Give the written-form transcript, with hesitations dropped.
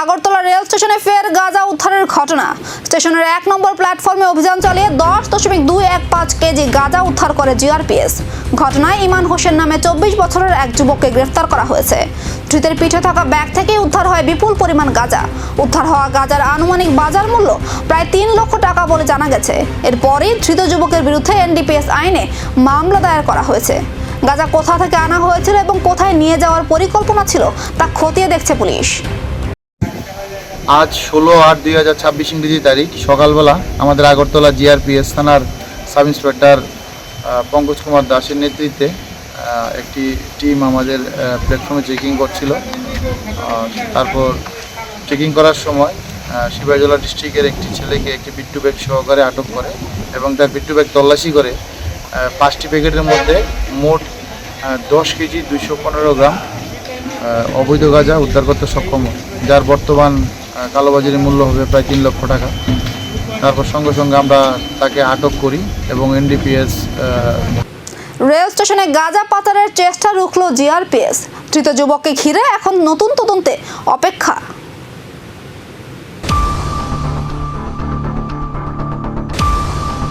Agartala rail স্টেশনে ফের গাঁজা উদ্ধারের ঘটনা। স্টেশনের 1 নম্বর প্ল্যাটফর্মে অভিযান চালিয়ে 10.215 কেজি গাঁজা উদ্ধার করে জিআরপিএস। ঘটনায় ইমান হোসেন নামে 24 বছরের এক যুবককে গ্রেফতার করা হয়েছে। ধৃতের পিঠে থাকা ব্যাগ থেকে উদ্ধার হয় বিপুল পরিমাণ গাঁজা। উদ্ধার হওয়া গাঁজার আনুমানিক বাজার মূল্য প্রায় 3 লক্ষ টাকা বলে জানা গেছে। এরপরই ধৃত যুবকের বিরুদ্ধে এনডিপিএস আইনে মামলা দায়ের করা হয়েছে। গাঁজা কোথা থেকে আনা হয়েছিল এবং কোথায় নিয়ে যাওয়ার পরিকল্পনা ছিল তা খতিয়ে দেখছে পুলিশ। আজ 16/8/2026 ইংরেজি তারিখ সকালবেলা আমাদের আগরতলা জিআরপিএস থানার সাব ইন্সপেক্টর পঙ্কজ কুমার দাসের নেতৃত্বে একটি টিম আমাদের প্ল্যাটফর্মে চেকিং করছিল। তারপর চেকিং করার সময় সিপাহীজলা ডিস্ট্রিক্টের একটি ছেলেকে একটি বিট্টু ব্যাগ সহকারে আটক করে এবং তার বিট্টু ব্যাগ তল্লাশি করে 5টি প্যাকেটের মধ্যে মোট 10 কেজি 215 গ্রাম অবৈধ গাঁজা উদ্ধার করতে সক্ষম হয়, যার বর্তমান কালোবাজারি মূল্য হবে প্রায় 3 লক্ষ টাকা। তারপর সঙ্গে সঙ্গে আমরা তাকে আটক করি এবং এনডিপিএস। রেল স্টেশনে গাঁজা পাচারের চেষ্টা রুখল জিআরপিএস। ধৃত যুবককে ঘিরে এখন নতুন তদন্তে অপেক্ষা।